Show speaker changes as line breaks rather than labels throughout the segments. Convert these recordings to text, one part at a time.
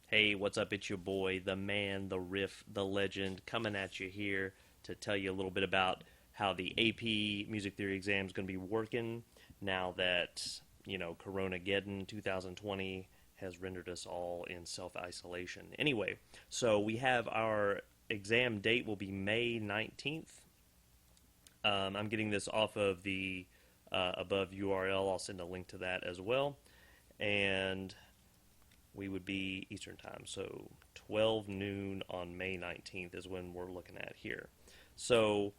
Hey, what's up? It's your boy, the man, the Riff, the legend, coming at you here to tell you a little bit about how the AP Music Theory exam is going to be working now that, Corona-geddon 2020 has rendered us all in self-isolation. Anyway, so we have our exam date will be May 19th. I'm getting this off of the above URL. I'll send a link to that as well. And we would be Eastern time. So 12 noon on May 19th is when we're looking at here. So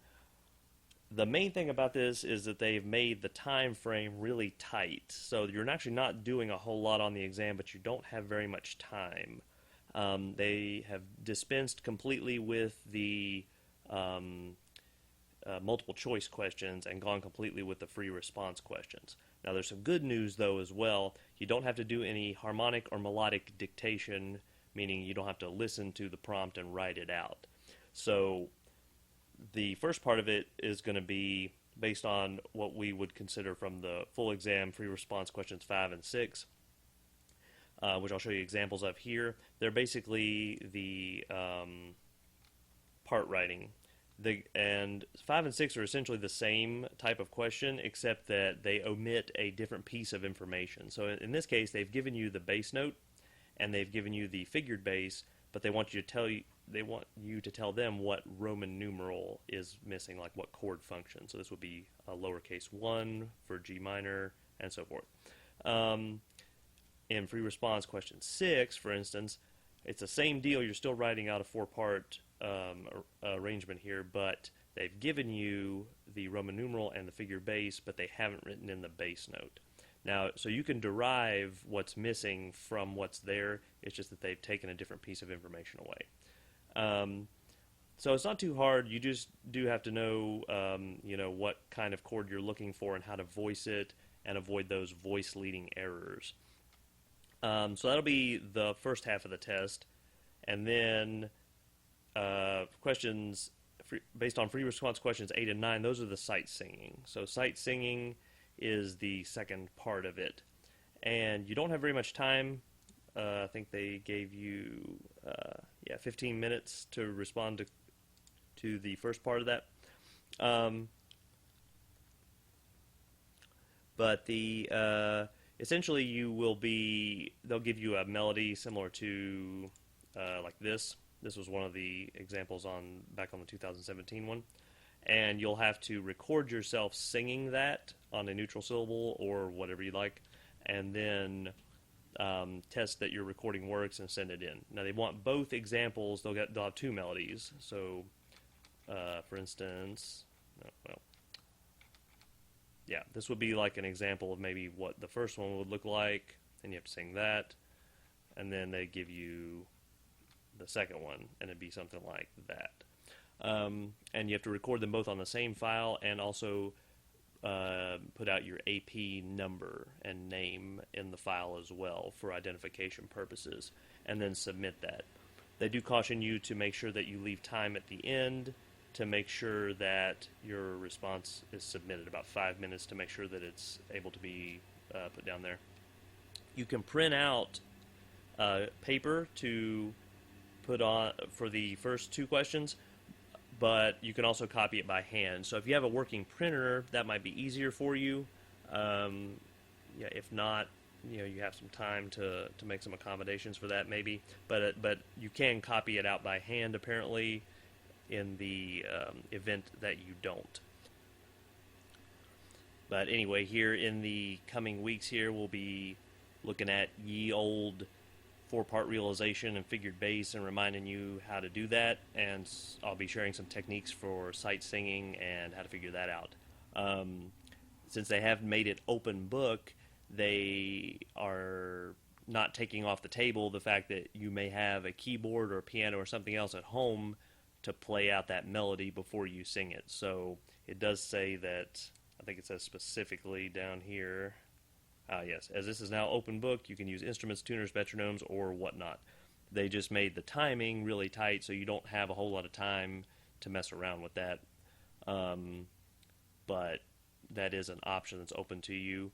the main thing about this is that they've made the time frame really tight. So you're actually not doing a whole lot on the exam, but you don't have very much time. They have dispensed completely with the multiple choice questions and gone completely with the free response questions. Now there's some good news though as well. You don't have to do any harmonic or melodic dictation, meaning you don't have to listen to the prompt and write it out. So the first part of it is going to be based on what we would consider from the full exam free response questions 5 and 6, which I'll show you examples of here. They're basically the part writing. And 5 and 6 are essentially the same type of question, except that they omit a different piece of information. So in this case, they've given you the bass note, and they've given you the figured bass, but they want you to tell them what Roman numeral is missing, like what chord function. So this would be a lowercase 1 for G minor, and so forth. In free response question 6, for instance, it's the same deal. You're still writing out a 4-part arrangement here, but they've given you the Roman numeral and the figure bass, but they haven't written in the bass note. Now, so you can derive what's missing from what's there. It's just that they've taken a different piece of information away. So it's not too hard. You just do have to know, what kind of chord you're looking for and how to voice it and avoid those voice leading errors. So that'll be the first half of the test, and then questions based on free response questions 8 and 9, those are the sight singing. So sight singing is the second part of it. And you don't have very much time. I think they gave you 15 minutes to respond to the first part of that. But essentially they'll give you a melody similar to like this. This was one of the examples back on the 2017 one. And you'll have to record yourself singing that on a neutral syllable or whatever you like, and then test that your recording works and send it in. Now they want both examples. They'll have 2 melodies. So, for instance, this would be like an example of maybe what the first one would look like, and you have to sing that, and then they give you the second one, and it'd be something like that. And you have to record them both on the same file, and also put out your AP number and name in the file as well for identification purposes, and then submit that. They do caution you to make sure that you leave time at the end to make sure that your response is submitted, about 5 minutes to make sure that it's able to be put down there. You can print out paper to put on for the first 2 questions, but you can also copy it by hand. So if you have a working printer, that might be easier for you. If not, you have some time to make some accommodations for that maybe. But you can copy it out by hand apparently in the event that you don't. But anyway, here in the coming weeks here, we'll be looking at ye old 4-part realization and figured bass and reminding you how to do that, and I'll be sharing some techniques for sight singing and how to figure that out. Since they have made it open book, they are not taking off the table the fact that you may have a keyboard or a piano or something else at home to play out that melody before you sing it. So it does say that, I think it says specifically down here, yes, as this is now open book, you can use instruments, tuners, metronomes, or whatnot. They just made the timing really tight, so you don't have a whole lot of time to mess around with that. But that is an option that's open to you.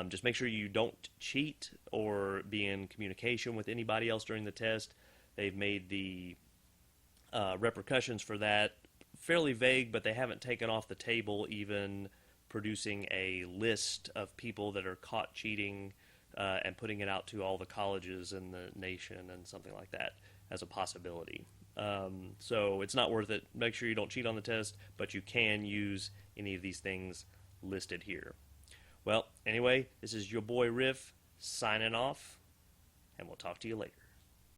Just make sure you don't cheat or be in communication with anybody else during the test. They've made the repercussions for that fairly vague, but they haven't taken off the table even producing a list of people that are caught cheating and putting it out to all the colleges in the nation and something like that as a possibility. So it's not worth it. Make sure you don't cheat on the test, but you can use any of these things listed here. Well, anyway, this is your boy Riff signing off, and we'll talk to you later.